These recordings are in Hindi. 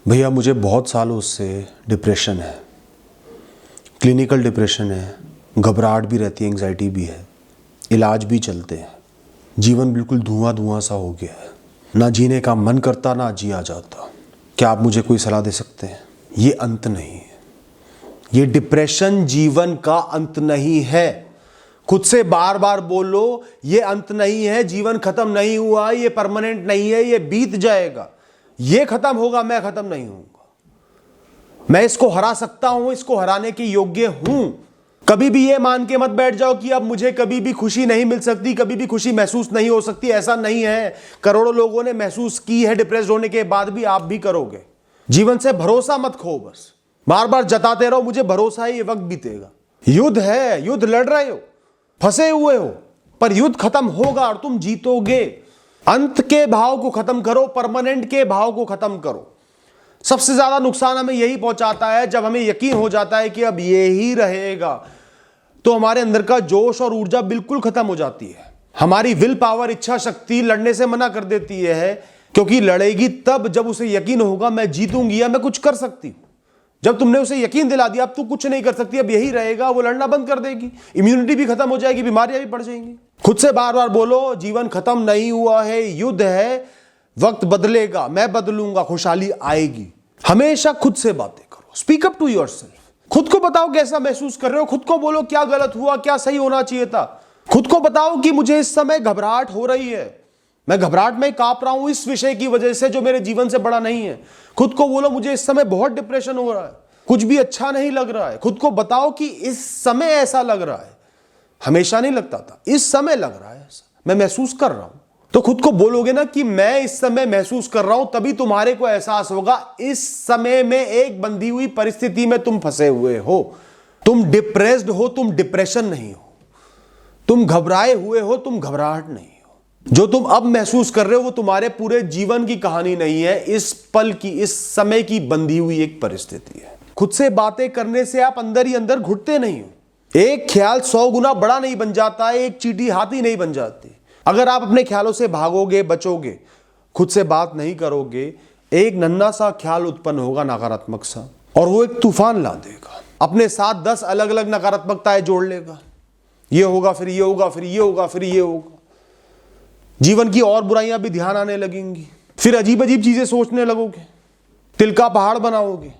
भैया मुझे बहुत सालों से डिप्रेशन है, क्लिनिकल डिप्रेशन है, घबराहट भी रहती है, एंग्जाइटी भी है, इलाज भी चलते हैं। जीवन बिल्कुल धुआं धुआं सा हो गया है, ना जीने का मन करता ना जिया जाता। क्या आप मुझे कोई सलाह दे सकते हैं? ये अंत नहीं है, ये डिप्रेशन जीवन का अंत नहीं है। खुद से बार बार बोलो, ये अंत नहीं है, जीवन खत्म नहीं हुआ, ये परमानेंट नहीं है, ये बीत जाएगा, ये खत्म होगा, मैं खत्म नहीं होऊंगा, मैं इसको हरा सकता हूं, इसको हराने के योग्य हूं। कभी भी ये मान के मत बैठ जाओ कि अब मुझे कभी भी खुशी नहीं मिल सकती, कभी भी खुशी महसूस नहीं हो सकती। ऐसा नहीं है। करोड़ों लोगों ने महसूस की है, डिप्रेस्ड होने के बाद भी आप भी करोगे। जीवन से भरोसा मत खो, बस बार बार जताते रहो मुझे भरोसा है, ये वक्त बीतेगा। युद्ध है, युद्ध लड़ रहे हो, फंसे हुए हो, पर युद्ध खत्म होगा और तुम जीतोगे। अंत के भाव को खत्म करो, परमानेंट के भाव को खत्म करो। सबसे ज्यादा नुकसान हमें यही पहुंचाता है जब हमें यकीन हो जाता है कि अब ये ही रहेगा, तो हमारे अंदर का जोश और ऊर्जा बिल्कुल खत्म हो जाती है। हमारी विल पावर, इच्छा शक्ति लड़ने से मना कर देती है, क्योंकि लड़ेगी तब जब उसे यकीन होगा मैं जीतूंगी या मैं कुछ कर सकती हूं। जब तुमने उसे यकीन दिला दिया अब तू कुछ नहीं कर सकती, अब यही रहेगा, वो लड़ना बंद कर देगी, इम्यूनिटी भी खत्म हो जाएगी, बीमारियां भी बढ़ जाएंगी। खुद से बार बार बोलो, जीवन खत्म नहीं हुआ है, युद्ध है, वक्त बदलेगा, मैं बदलूंगा, खुशहाली आएगी। हमेशा खुद से बातें करो, स्पीक अप टू योरसेल्फ। खुद को बताओ कैसा महसूस कर रहे हो, खुद को बोलो क्या गलत हुआ, क्या सही होना चाहिए था। खुद को बताओ कि मुझे इस समय घबराहट हो रही है, मैं घबराहट में कांप रहा हूं इस विषय की वजह से जो मेरे जीवन से बड़ा नहीं है। खुद को बोलो मुझे इस समय बहुत डिप्रेशन हो रहा है, कुछ भी अच्छा नहीं लग रहा है। खुद को बताओ कि इस समय ऐसा लग रहा है, हमेशा नहीं लगता था, इस समय लग रहा है ऐसा, मैं महसूस कर रहा हूं। तो खुद को बोलोगे ना कि मैं इस समय महसूस कर रहा हूं, तभी तुम्हारे को एहसास होगा इस समय में एक बंधी हुई परिस्थिति में तुम फंसे हुए हो, तुम डिप्रेस्ड हो, तुम डिप्रेशन नहीं हो, तुम घबराए हुए हो, तुम घबराहट नहीं हो। जो तुम अब महसूस कर रहे हो वो तुम्हारे पूरे जीवन की कहानी नहीं है, इस पल की, इस समय की बंधी हुई एक परिस्थिति है। खुद से बातें करने से आप अंदर ही अंदर घुटते नहीं हो। एक ख्याल 100 गुना बड़ा नहीं बन जाता, एक चींटी हाथी नहीं बन जाती। अगर आप अपने ख्यालों से भागोगे, बचोगे, खुद से बात नहीं करोगे, एक नन्हा सा ख्याल उत्पन्न होगा नकारात्मक सा, और वो एक तूफान ला देगा, अपने साथ 10 अलग अलग नकारात्मकताएं जोड़ लेगा। ये होगा, फिर ये होगा, फिर ये होगा, फिर ये होगा। जीवन की और बुराइयां भी ध्यान आने लगेंगी, फिर अजीब अजीब चीजें सोचने लगोगे, तिल का पहाड़ बनाओगे।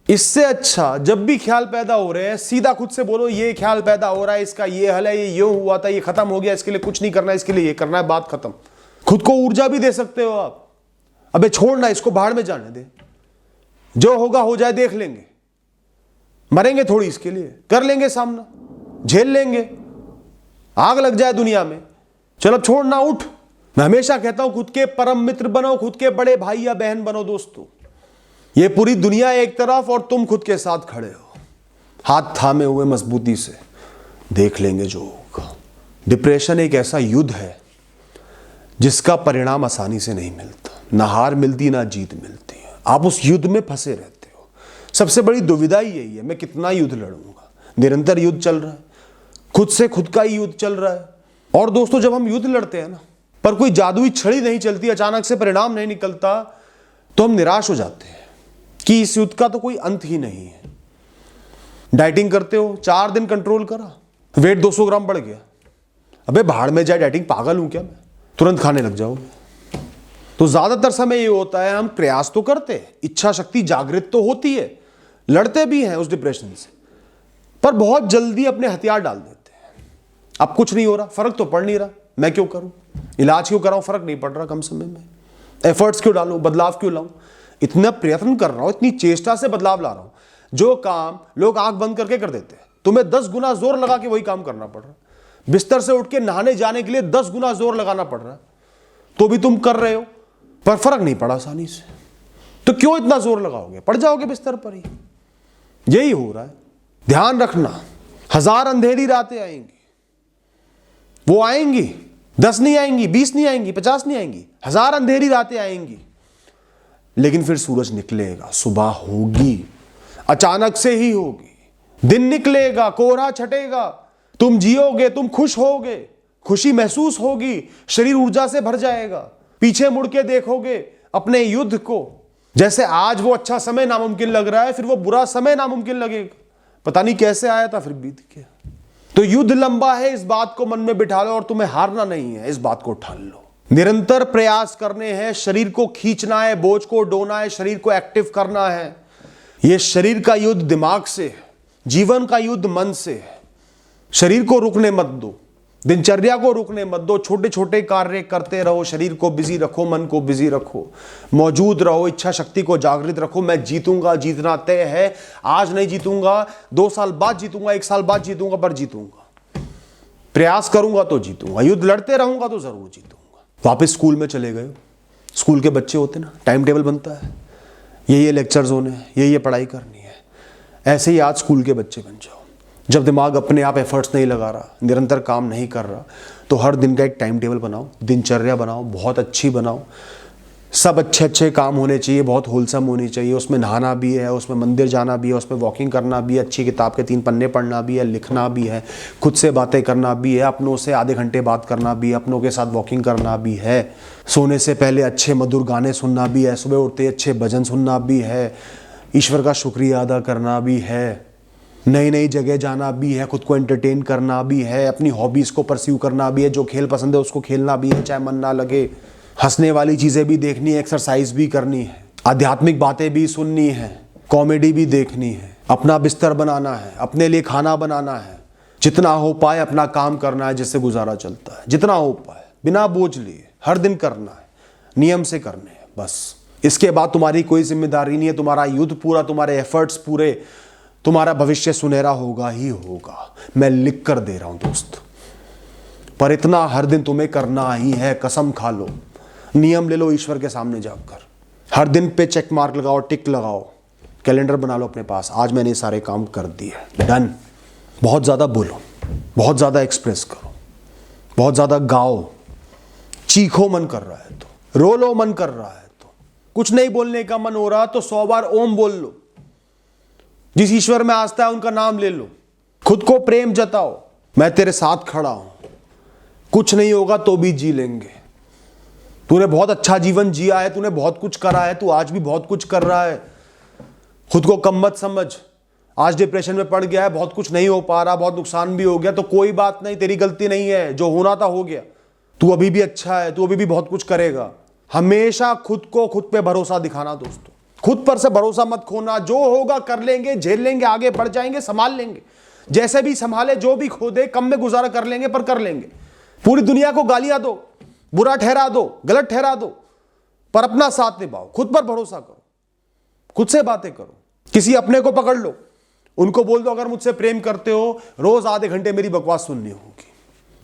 इससे अच्छा जब भी ख्याल पैदा हो रहे हैं सीधा खुद से बोलो ये ख्याल पैदा हो रहा है, इसका ये हल है, ये यूं हुआ था, ये खत्म हो गया, इसके लिए कुछ नहीं करना, इसके लिए ये करना है, बात खत्म। खुद को ऊर्जा भी दे सकते हो आप, अबे छोड़ना, इसको भाड़ में जाने दे, जो होगा हो जाए, देख लेंगे, मरेंगे थोड़ी इसके लिए, कर लेंगे सामना, झेल लेंगे, आग लग जाए दुनिया में, चलो छोड़ना, उठ। मैं हमेशा कहता हूं खुद के परम मित्र बनो, खुद के बड़े भाई या बहन बनो। दोस्तों, ये पूरी दुनिया एक तरफ और तुम खुद के साथ खड़े हो, हाथ थामे हुए मजबूती से, देख लेंगे जो होगा। डिप्रेशन एक ऐसा युद्ध है जिसका परिणाम आसानी से नहीं मिलता, ना हार मिलती ना जीत मिलती है, आप उस युद्ध में फंसे रहते हो। सबसे बड़ी दुविधा ही यही है, मैं कितना युद्ध लड़ूंगा। निरंतर युद्ध चल रहा है, खुद से खुद का ही युद्ध चल रहा है। और दोस्तों, जब हम युद्ध लड़ते हैं ना, पर कोई जादुई छड़ी नहीं चलती, अचानक से परिणाम नहीं निकलता, तो हम निराश हो जाते हैं कि इस युद्ध का तो कोई अंत ही नहीं है। डाइटिंग करते हो, 4 दिन कंट्रोल करा, वेट 200 ग्राम बढ़ गया, अबे भाड़ में जाए डाइटिंग, पागल हूं क्या मैं, तुरंत खाने लग जाओगे। तो ज्यादातर समय ये होता है, हम प्रयास तो करते हैं, इच्छा शक्ति जागृत तो होती है, लड़ते भी हैं उस डिप्रेशन से, पर बहुत जल्दी अपने हथियार डाल देते हैं। अब कुछ नहीं हो रहा, फर्क तो पड़ नहीं रहा, मैं क्यों करूं, इलाज क्यों कराऊं, फर्क नहीं पड़ रहा कम समय में, एफर्ट्स क्यों डालूं, बदलाव क्यों लाऊं, इतना प्रयत्न कर रहा हूं, इतनी चेष्टा से बदलाव ला रहा हूं। जो काम लोग आंख बंद करके कर देते हैं, तुम्हें 10 गुना जोर लगा के वही काम करना पड़ रहा है। बिस्तर से उठ के नहाने जाने के लिए 10 गुना जोर लगाना पड़ रहा है, तो भी तुम कर रहे हो, पर फर्क नहीं पड़ा आसानी से। तो क्यों इतना जोर लगाओगे, पड़ जाओगे बिस्तर पर ही। यही हो रहा है। ध्यान रखना, 1000 अंधेरी रातें आएंगी, वो आएंगी, 10 नहीं आएंगी, 20 नहीं आएंगी, 50 नहीं आएंगी, 1000 अंधेरी रातें आएंगी, लेकिन फिर सूरज निकलेगा, सुबह होगी, अचानक से ही होगी, दिन निकलेगा, कोहरा छटेगा, तुम जियोगे, तुम खुश होगे, खुशी महसूस होगी, शरीर ऊर्जा से भर जाएगा, पीछे मुड़ के देखोगे अपने युद्ध को, जैसे आज वो अच्छा समय नामुमकिन लग रहा है, फिर वो बुरा समय नामुमकिन लगेगा। पता नहीं कैसे आया था, फिर बीत गया। तो युद्ध लंबा है, इस बात को मन में बिठा लो, और तुम्हें हारना नहीं है, इस बात को ठान लो। निरंतर प्रयास करने हैं, शरीर को खींचना है, बोझ को ढोना है, शरीर को एक्टिव करना है। यह शरीर का युद्ध दिमाग से है, जीवन का युद्ध मन से है। शरीर को रुकने मत दो, दिनचर्या को रुकने मत दो, छोटे छोटे कार्य करते रहो, शरीर को बिजी रखो, मन को बिजी रखो, मौजूद रहो, इच्छा शक्ति को जागृत रखो। मैं जीतूंगा, जीतना तय है, आज नहीं जीतूंगा, 2 साल बाद जीतूंगा, 1 साल बाद जीतूंगा, पर जीतूंगा। प्रयास करूंगा तो जीतूंगा, युद्ध लड़ते रहूंगा तो जरूर जीतूंगा। वापस स्कूल में चले गए, स्कूल के बच्चे होते ना, टाइम टेबल बनता है, ये लेक्चर्स होने हैं, ये पढ़ाई करनी है। ऐसे ही आज स्कूल के बच्चे बन जाओ। जब दिमाग अपने आप एफर्ट्स नहीं लगा रहा, निरंतर काम नहीं कर रहा, तो हर दिन का एक टाइम टेबल बनाओ, दिनचर्या बनाओ, बहुत अच्छी बनाओ। सब अच्छे अच्छे काम होने चाहिए, बहुत होलसम होनी चाहिए। उसमें नहाना भी है, उसमें मंदिर जाना भी है, उसमें वॉकिंग करना भी है, अच्छी किताब के 3 पन्ने पढ़ना भी है, लिखना भी है, खुद से बातें करना भी है, अपनों से आधे घंटे बात करना भी है, अपनों के साथ वॉकिंग करना भी है, सोने से पहले अच्छे मधुर गाने सुनना भी है, सुबह उठते अच्छे भजन सुनना भी है, ईश्वर का शुक्रिया अदा करना भी है, नई नई जगह जाना भी है, खुद को एंटरटेन करना भी है, अपनी हॉबीज़ को परस्यू करना भी है, जो खेल पसंद है उसको खेलना भी है, चाहे मन ना लगे, हंसने वाली चीज़ें भी देखनी है, एक्सरसाइज भी करनी है, आध्यात्मिक बातें भी सुननी है, कॉमेडी भी देखनी है, अपना बिस्तर बनाना है, अपने लिए खाना बनाना है, जितना हो पाए अपना काम करना है, जिससे गुजारा चलता है, जितना हो पाए बिना बोझ लिए हर दिन करना है, नियम से करने हैं बस। इसके बाद तुम्हारी कोई जिम्मेदारी नहीं है, तुम्हारा युद्ध पूरा, तुम्हारे एफर्ट्स पूरे, तुम्हारा भविष्य सुनहरा होगा ही होगा। मैं लिख कर दे रहा हूं दोस्त, पर इतना हर दिन तुम्हें करना ही है, कसम खा लो, नियम ले लो ईश्वर के सामने जाकर, हर दिन पे चेक मार्क लगाओ, टिक लगाओ, कैलेंडर बना लो अपने पास, आज मैंने सारे काम कर दिए, डन। बहुत ज़्यादा बोलो, बहुत ज़्यादा एक्सप्रेस करो, बहुत ज़्यादा गाओ, चीखो मन कर रहा है तो, रो लो मन कर रहा है तो, कुछ नहीं बोलने का मन हो रहा तो 100 बार ओम बोल लो, जिस ईश्वर में आस्था है उनका नाम ले लो, खुद को प्रेम जताओ, मैं तेरे साथ खड़ा हूं, कुछ नहीं होगा तो भी जी लेंगे। तूने बहुत अच्छा जीवन जिया है, तूने बहुत कुछ करा है, तू आज भी बहुत कुछ कर रहा है, खुद को कम मत समझ। आज डिप्रेशन में पड़ गया है, बहुत कुछ नहीं हो पा रहा, बहुत नुकसान भी हो गया, तो कोई बात नहीं, तेरी गलती नहीं है, जो होना था हो गया, तू अभी भी अच्छा है, तू अभी भी बहुत कुछ करेगा। हमेशा खुद को खुद पे भरोसा दिखाना दोस्तों, खुद पर से भरोसा मत खोना, जो होगा कर लेंगे, झेल लेंगे, आगे बढ़ जाएंगे, संभाल लेंगे, जैसे भी संभाले, जो भी खो दे, कम में गुजारा कर लेंगे, पर कर लेंगे। पूरी दुनिया को गालियां दो, बुरा ठहरा दो, गलत ठहरा दो, पर अपना साथ निभाओ, खुद पर भरोसा करो, खुद से बातें करो, किसी अपने को पकड़ लो, उनको बोल दो अगर मुझसे प्रेम करते हो, रोज आधे घंटे मेरी बकवास सुननी होगी।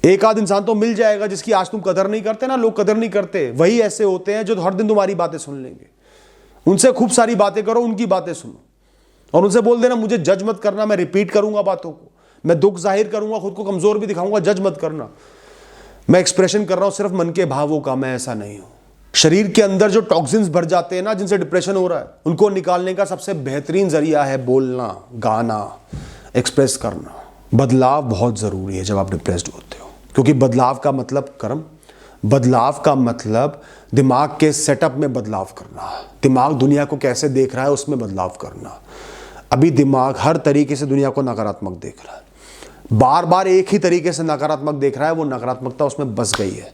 एक आध इंसान तो मिल जाएगा जिसकी आज तुम कदर नहीं करते ना, लोग कदर नहीं करते, वही ऐसे होते हैं जो हर दिन तुम्हारी बातें सुन लेंगे। उनसे खूब सारी बातें करो, उनकी बातें सुनो, और उनसे बोल देना मुझे जज मत करना, मैं रिपीट करूंगा बातों को, मैं दुख जाहिर करूंगा, खुद को कमजोर भी दिखाऊंगा, जज मत करना, मैं एक्सप्रेशन कर रहा हूं सिर्फ मन के भावों का, मैं ऐसा नहीं हूं। शरीर के अंदर जो टॉक्सिन्स भर जाते हैं ना, जिनसे डिप्रेशन हो रहा है, उनको निकालने का सबसे बेहतरीन जरिया है बोलना, गाना, एक्सप्रेस करना। बदलाव बहुत जरूरी है जब आप डिप्रेस्ड होते हो, क्योंकि बदलाव का मतलब कर्म, बदलाव का मतलब दिमाग के सेटअप में बदलाव करना, दिमाग दुनिया को कैसे देख रहा है उसमें बदलाव करना। अभी दिमाग हर तरीके से दुनिया को नकारात्मक देख रहा है, बार बार एक ही तरीके से नकारात्मक देख रहा है, वो नकारात्मकता उसमें बस गई है।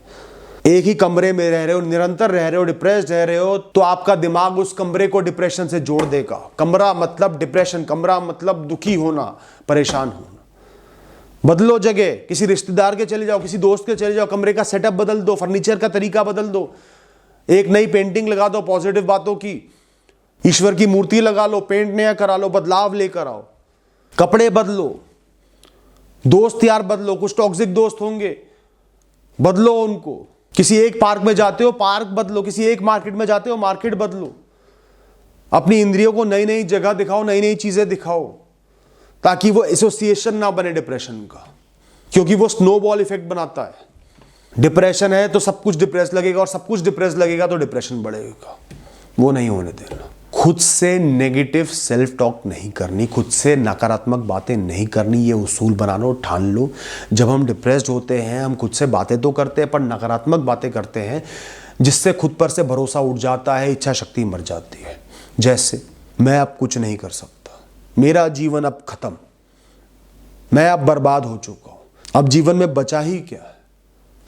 एक ही कमरे में रह रहे हो, निरंतर रह रहे हो, डिप्रेस्ड रह रहे हो, तो आपका दिमाग उस कमरे को डिप्रेशन से जोड़ देगा। कमरा मतलब डिप्रेशन, कमरा मतलब दुखी होना, परेशान होना। बदलो जगह, किसी रिश्तेदार के चले जाओ, किसी दोस्त के चले जाओ, कमरे का सेटअप बदल दो, फर्नीचर का तरीका बदल दो, एक नई पेंटिंग लगा दो पॉजिटिव बातों की, ईश्वर की मूर्ति लगा लो, पेंट नया करा लो, बदलाव लेकर आओ, कपड़े बदलो, दोस्त यार बदलो, कुछ टॉक्सिक दोस्त होंगे, बदलो उनको। किसी एक पार्क में जाते हो, पार्क बदलो, किसी एक मार्केट में जाते हो, मार्केट बदलो। अपनी इंद्रियों को नई नई जगह दिखाओ, नई नई चीजें दिखाओ, ताकि वो एसोसिएशन ना बने डिप्रेशन का, क्योंकि वो स्नोबॉल इफेक्ट बनाता है। डिप्रेशन है तो सब कुछ डिप्रेस लगेगा, और सब कुछ डिप्रेस लगेगा तो डिप्रेशन बढ़ेगा, वो नहीं होने देना। खुद से नेगेटिव सेल्फ टॉक नहीं करनी, खुद से नकारात्मक बातें नहीं करनी, ये उसूल बना लो, ठान लो। जब हम डिप्रेस्ड होते हैं, हम खुद से बातें तो करते हैं, पर नकारात्मक बातें करते हैं, जिससे खुद पर से भरोसा उठ जाता है, इच्छा शक्ति मर जाती है। जैसे मैं अब कुछ नहीं कर सकता, मेरा जीवन अब खत्म, मैं अब बर्बाद हो चुका हूं, अब जीवन में बचा ही क्या है,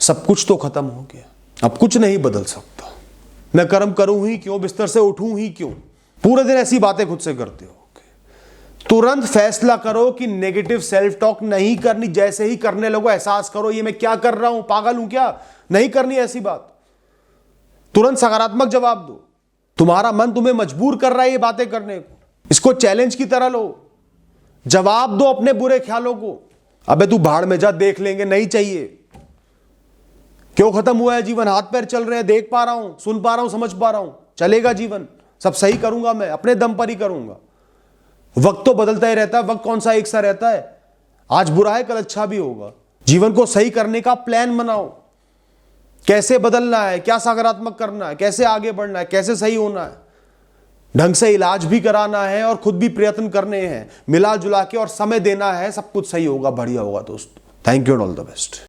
सब कुछ तो खत्म हो गया, अब कुछ नहीं बदल सकता, मैं कर्म करूं ही क्यों, बिस्तर से उठूं ही क्यों। पूरे दिन ऐसी बातें खुद से करते हो। तुरंत फैसला करो कि नेगेटिव सेल्फ टॉक नहीं करनी। जैसे ही करने लगो एहसास करो ये मैं क्या कर रहा हूं, पागल हूं क्या, नहीं करनी ऐसी बात। तुरंत सकारात्मक जवाब दो। तुम्हारा मन तुम्हें मजबूर कर रहा है ये बातें करने को, इसको चैलेंज की तरह लो। जवाब दो अपने बुरे ख्यालों को, अबे तू भाड़ में जा, देख लेंगे, नहीं चाहिए। क्यों खत्म हुआ है जीवन, हाथ पैर चल रहे हैं, देख पा रहा हूं, सुन पा रहा हूं, समझ पा रहा हूं, चलेगा जीवन, सब सही करूंगा, मैं अपने दम पर ही करूंगा। वक्त तो बदलता ही रहता है, वक्त कौन सा एक सा रहता है, आज बुरा है कल अच्छा भी होगा। जीवन को सही करने का प्लान बनाओ, कैसे बदलना है, क्या सकारात्मक करना है, कैसे आगे बढ़ना है, कैसे सही होना है, ढंग से इलाज भी कराना है और खुद भी प्रयत्न करने हैं, मिला जुला के और समय देना है, सब कुछ सही होगा, बढ़िया होगा दोस्तों। Thank you and all the best.